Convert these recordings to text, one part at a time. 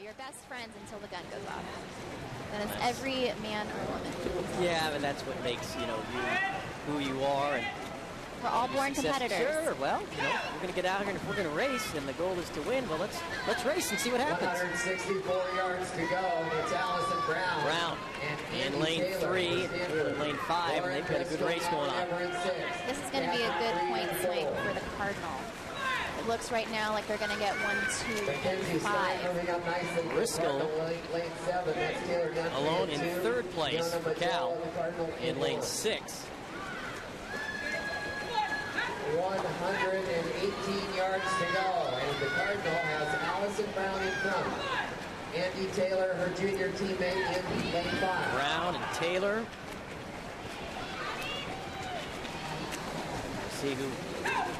You're best friends until the gun goes off. And it's every man or woman. Yeah, but that's what makes, you who you are. And we're all born competitors. Sure, well, we're going to get out here, and if we're going to race, and the goal is to win, well, let's race and see what happens. 164 yards to go. It's Allison Brown. Brown in lane 3, in lane 5, and they've got a good race going on. This is going to be a good point swing for the Cardinal. It looks right now like they're going to get 1, 2, and 5. Briscoe alone in 3rd place for Cal in lane 6. 118 yards to go, and the Cardinal has Allison Brown in front. Andy Taylor, her junior teammate, in lane 5. Brown and Taylor. See who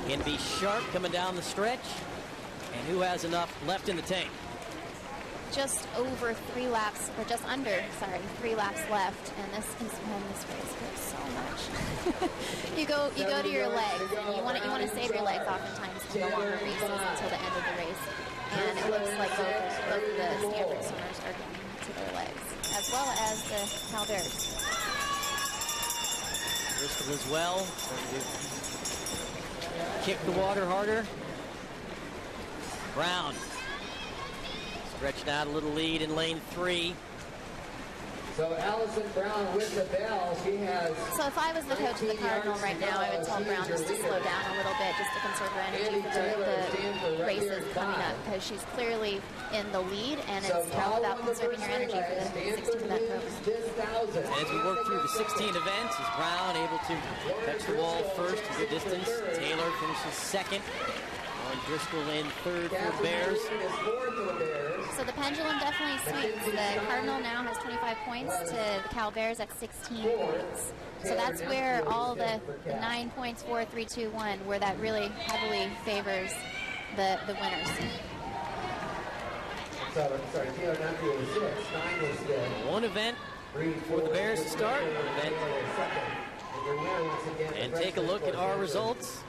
can be sharp coming down the stretch, and who has enough left in the tank. Just over 3 laps, or just under, 3 laps left, and this is when this race hurts so much. you go to your legs, and you want to save your legs oftentimes in the longer races until the end of the race. And it looks like both of the Stanford swimmers are going to their legs, as well as the Cal Bears. Bristol as well. Kick the water harder. Brown stretching out a little lead in lane 3. So Allison Brown with the bell. She has. So if I was the coach of the Cardinal right now, I would tell Brown just to slow down a little bit, just to conserve her energy for the races coming up, because she's clearly in the lead, and it's all about conserving your energy for the 16th event program. As we work through the 16 events, is Brown able to touch the wall first a good distance? Taylor finishes 2nd. Driscoll in 3rd for the Bears. So the pendulum definitely swings. The Cardinal now has 25 points to the Cal Bears at 16 points. So that's where all the 9 points, 4, 3, 2, 1, where that really heavily favors the winners. One event for the Bears to start. And take a look at our results.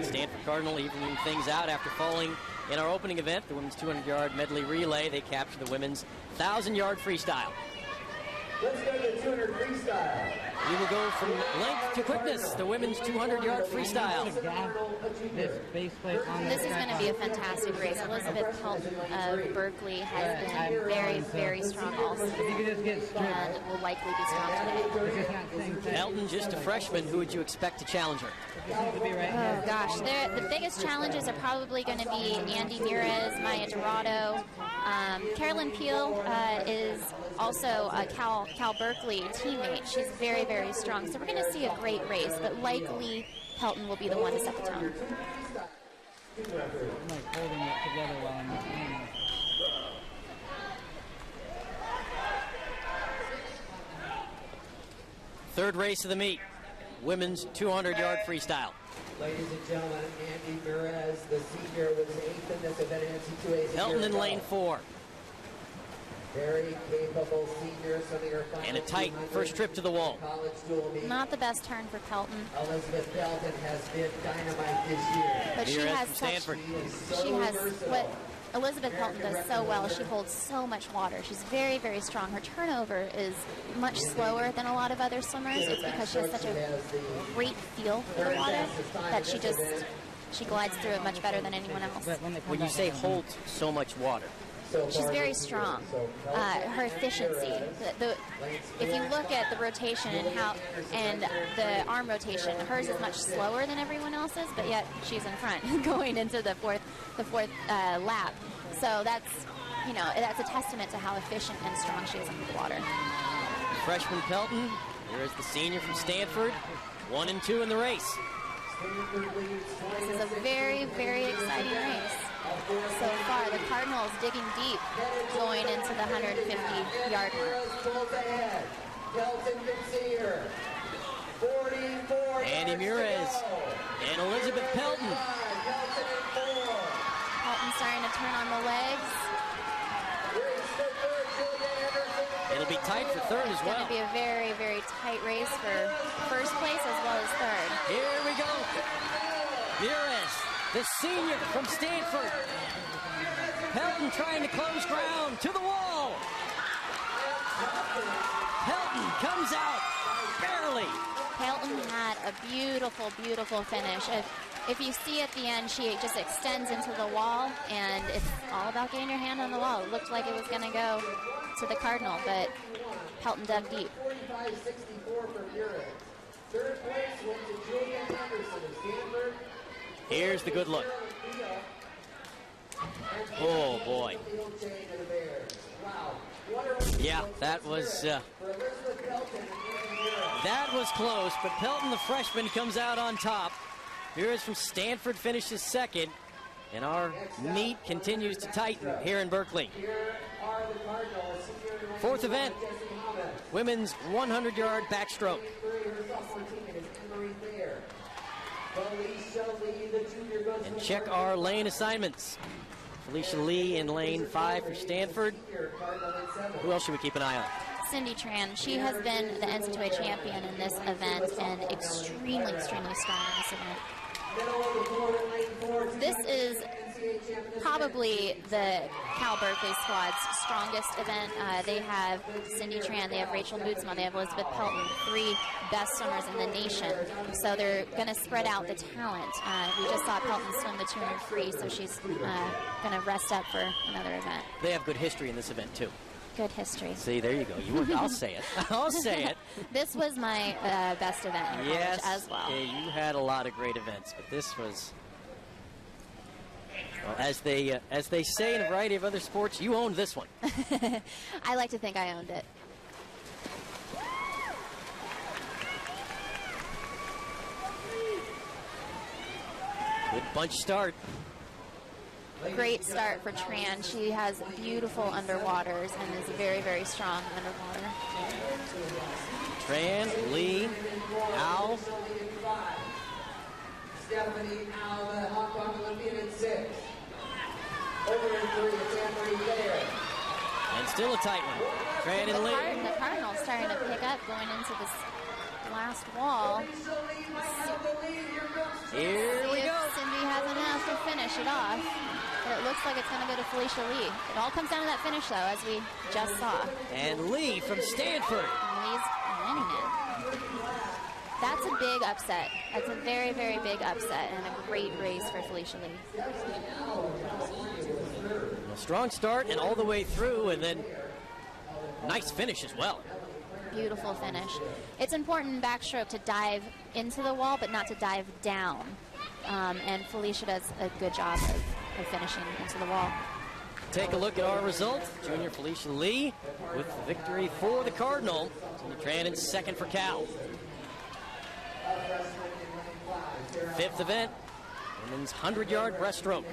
Stanford Cardinal evening things out after falling in our opening event, the women's 200-yard medley relay. They captured the women's 1,000-yard freestyle. Let's go to the 200 freestyle. We will go from length to quickness, the women's 200-yard freestyle. This is going to be a fantastic race. Elizabeth Pelton of Berkeley has been very, very strong also, and will likely be strong today. Pelton, just a freshman. Who would you expect to challenge her? Oh, gosh. The biggest challenges are probably going to be Andy Murez, Maya Dorado. Carolyn Peel is also a Cal Berkeley teammate. She's very, very strong. So we're going to see a great race, but likely Pelton will be the one to set the tone. I'm like holding it together while I'm looking. Third race of the meet, women's 200-yard freestyle. Ladies and gentlemen, Andy Murez, the senior, was 8th in this event in NC2A. Pelton in lane 4. Very capable senior, swimming her final. And a tight first trip to the wall. Not the best turn for Pelton. Elizabeth Pelton has been dynamite this year. But she has what Elizabeth Pelton does so well. She holds so much water. She's very, very strong. Her turnover is much slower than a lot of other swimmers. It's because she has such a great feel for the water that she glides through it much better than anyone else. When you say holds so much water, she's very strong. Her efficiency. If you look at the rotation and the arm rotation, hers is much slower than everyone else's, but yet she's in front going into the fourth lap. So that's a testament to how efficient and strong she is under the water. Freshman Pelton. Here is the senior from Stanford. 1 and 2 in the race. This is a very, very exciting race. So far, the Cardinals digging deep going into the 150-yard mark. Andy Murez and Elizabeth Pelton. Pelton starting to turn on the legs. It'll be tight for third as well. It's going to be a very, very tight race for first place as well as third. Here we go. Murez, the senior from Stanford. Pelton trying to close ground to the wall. Pelton comes out barely. Pelton had a beautiful, beautiful finish. If you see at the end, she just extends into the wall, and it's all about getting your hand on the wall. It looked like it was going to go to the Cardinal, but Pelton dug deep. 45-64 for Buren. Third place went to Julia Anderson of Stanford. Here's the good look. Oh, boy. Yeah, that was close, but Pelton, the freshman, comes out on top. Buren from Stanford finishes second, and our meet continues to tighten here in Berkeley. Fourth event, women's 100-yard backstroke. And check our lane assignments. Felicia Lee in lane 5 for Stanford. Who else should we keep an eye on? Cindy Tran. She has been the NCAA champion in this event and extremely, extremely strong in this event. This is probably the Cal Berkeley squad's strongest event. They have Cindy Tran, they have Rachel Bootsma, they have Elizabeth Pelton, 3 best swimmers in the nation. So they're going to spread out the talent. We just saw Pelton swim the 200 free, so she's going to rest up for another event. They have good history in this event, too. Good history. See, there you go. I'll say it. I'll say it. This was my best event in college as well. Yeah, you had a lot of great events, but this was, well, as they say in a variety of other sports, you owned this one. I like to think I owned it. Good bunch start. Great start for Tran. She has beautiful underwaters and is very, very strong underwater. Tran, Lee, Al. Stephanie Al, the Hong Kong Olympian in 6. Over in 3, it's Anne-Marie Thayer. And still a tight one. Tran and Lee. The Cardinals starting to pick up going into this last wall. Here we go. Cindy has enough to finish it off. But it looks like it's going to go to Felicia Lee. It all comes down to that finish, though, as we just saw. And Lee from Stanford. And Lee's winning it. That's a big upset. That's a very, very big upset and a great race for Felicia Lee. A strong start and all the way through, and then nice finish as well. Beautiful finish. It's important in backstroke to dive into the wall, but not to dive down. And Felicia does a good job of finishing into the wall. Take a look at our results. Junior Felicia Lee with the victory for the Cardinal. Cindy Tran in second for Cal. Fifth event, women's 100-yard breaststroke.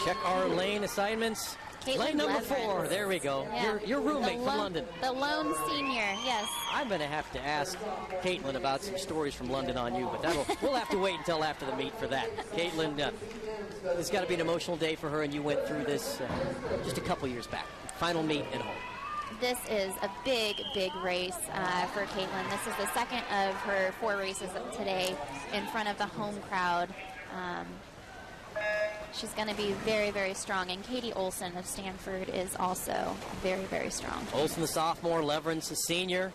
Check our lane assignments. Caitlin Lane number Leverins. 4, there we go. Yeah. Your roommate from London. The lone senior, yes. I'm going to have to ask Caitlin about some stories from London on you, but we'll have to wait until after the meet for that. Caitlin, it's got to be an emotional day for her, and you went through this just a couple years back. Final meet at home. This is a big, big race for Caitlin. This is the second of her 4 races today in front of the home crowd. She's going to be very, very strong. And Katie Olson of Stanford is also very, very strong. Olson, the sophomore, Leverins, the senior.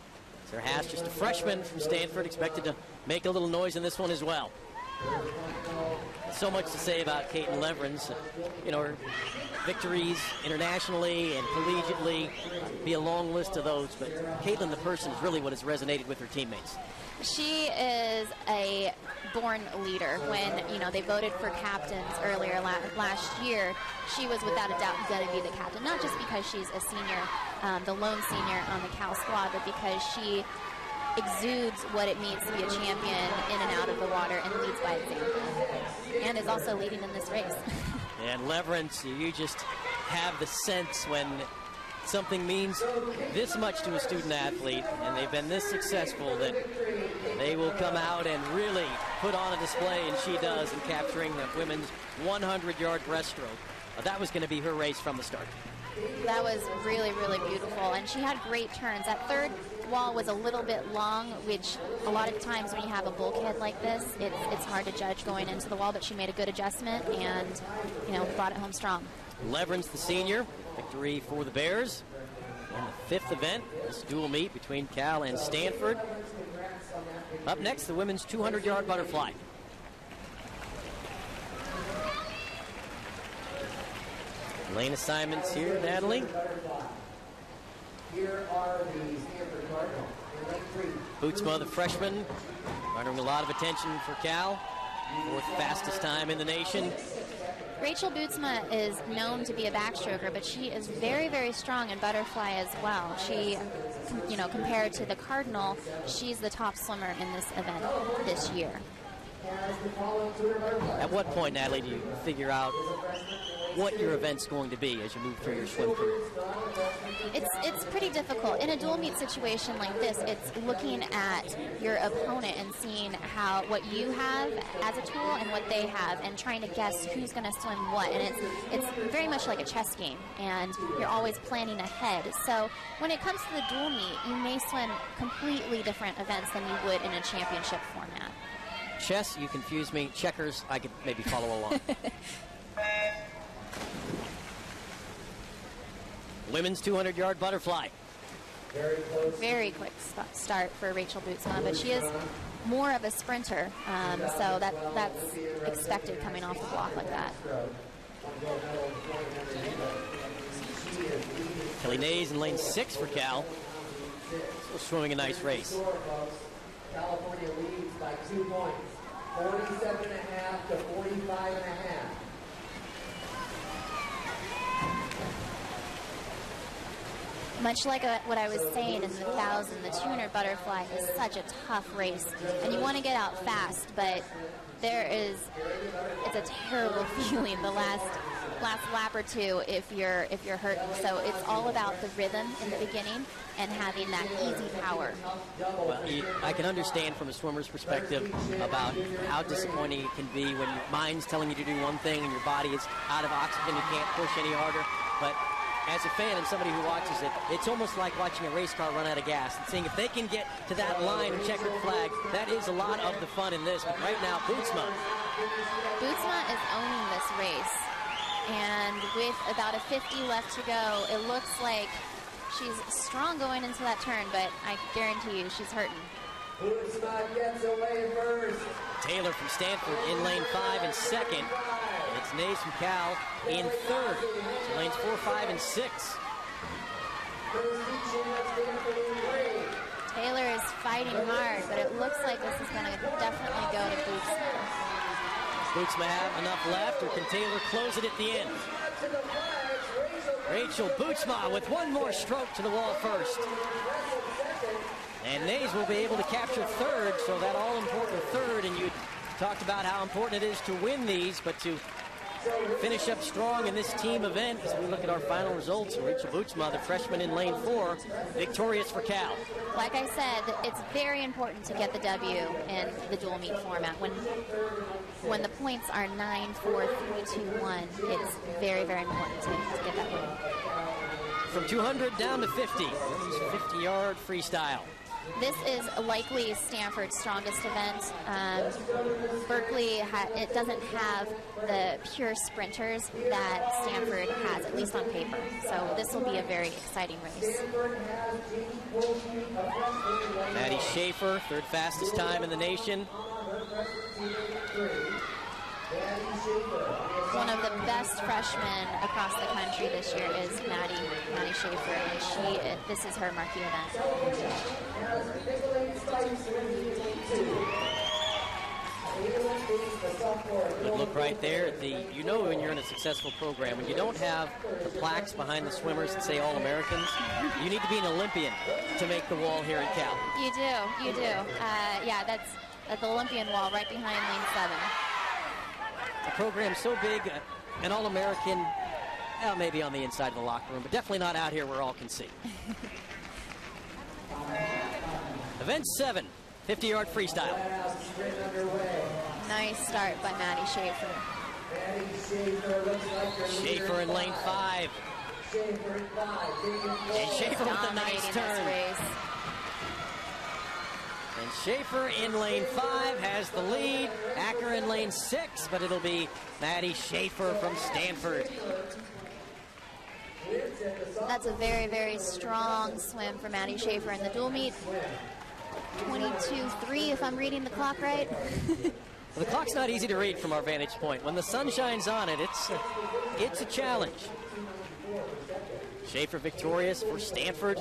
Sarah Haas, just a freshman from Stanford, expected to make a little noise in this one as well. So much to say about Caitlin Leverins. Her victories internationally and collegiately, be a long list of those, but Caitlin the person is really what has resonated with her teammates. She is a born leader. When they voted for captains earlier last year, she was without a doubt going to be the captain, not just because she's a senior, the lone senior on the Cal squad, but because she exudes what it means to be a champion in and out of the water and leads by example, and is also leading in this race. And Leverins, you just have the sense when something means this much to a student athlete and they've been this successful that they will come out and really put on a display, and she does, in capturing the women's 100-yard breaststroke. That was going to be her race from the start. That was really, really beautiful, and she had great turns. That third wall was a little bit long, which a lot of times when you have a bulkhead like this, it's hard to judge going into the wall, but she made a good adjustment and, brought it home strong. Leverins, the senior, victory for the Bears in the fifth event, this dual meet between Cal and Stanford. Up next, the women's 200-yard butterfly. Lane assignments here, Natalie. Here are the Stanford Cardinal. In lane 3. Bootsma, the freshman, garnering a lot of attention for Cal. Fourth fastest time in the nation. Rachel Bootsma is known to be a backstroker, but she is very, very strong in butterfly as well. She, compared to the Cardinal, she's the top swimmer in this event this year. At what point, Natalie, do you figure out what your event's going to be as you move through your swim career? It's pretty difficult. In a dual meet situation like this, it's looking at your opponent and seeing what you have as a tool and what they have, and trying to guess who's going to swim what. And it's very much like a chess game, and you're always planning ahead. So when it comes to the dual meet, you may swim completely different events than you would in a championship format. Chess, you confuse me. Checkers, I could maybe follow along. Women's 200-yard butterfly. Very quick start for Rachel Bootsma, but she is more of a sprinter, so that's expected coming off the block like that. Kelly Nays in lane 6 for Cal. Still swimming a nice race. California leads by 2 points, 47.5 to 45.5. Much like what I was saying in the 1,000, the 200 butterfly is such a tough race, and you want to get out fast, but it's a terrible feeling the last lap or two if you're hurting. So it's all about the rhythm in the beginning and having that easy power. Well, I can understand from a swimmer's perspective about how disappointing it can be when your mind's telling you to do one thing and your body is out of oxygen, you can't push any harder. But as a fan and somebody who watches it, it's almost like watching a race car run out of gas and seeing if they can get to that line of checkered flag. That is a lot of the fun in this. But right now, Bootsma is owning this race. And with about a 50 left to go, it looks like she's strong going into that turn, but I guarantee you she's hurting. Bootsma gets away first. Taylor from Stanford in lane 5 and second. And it's Nays from Cal in third. So lanes 4, 5, and 6. Taylor is fighting hard, but it looks like this is going to definitely go to Bootsma. Bootsma have enough left, or can Taylor close it at the end? Rachel Bootsma with one more stroke to the wall first. And Nays will be able to capture third, so that all-important third, and you talked about how important it is to win these, but to finish up strong in this team event as we look at our final results. Rachel Bootsma, the freshman in lane 4, victorious for Cal. Like I said, it's very important to get the W in the dual meet format. When the points are 9, 4, 3, 2, 1, it's very, very important to get that win. From 200 down to 50, 50-yard freestyle. This is likely Stanford's strongest event. Berkeley, it doesn't have the pure sprinters that Stanford has, at least on paper. So this will be a very exciting race. Maddie Schaefer, third fastest time in the nation. One of the best freshmen across the country this year is Maddie Schaefer, and this is her marquee event. Good look right there. When you're in a successful program, when you don't have the plaques behind the swimmers that say All-Americans, you need to be an Olympian to make the wall here in Cal. You do. Yeah, that's at the Olympian wall right behind lane 7. A program so big, an All-American, maybe on the inside of the locker room, but definitely not out here where all can see. Event 7, 50-yard freestyle. Nice start by Maddie Schaefer. Schaefer in lane 5. And Schaefer with a nice turn. Schaefer in lane 5 has the lead. Acker in lane 6, but it'll be Maddie Schaefer from Stanford. That's a very, very strong swim for Maddie Schaefer in the dual meet. 22.3 if I'm reading the clock right. Well, the clock's not easy to read from our vantage point. When the sun shines on it, it's a challenge. Schaefer victorious for Stanford.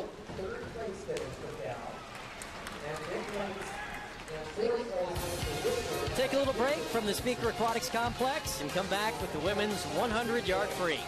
Take a little break from the Speaker Aquatics Complex and come back with the women's 100-yard free.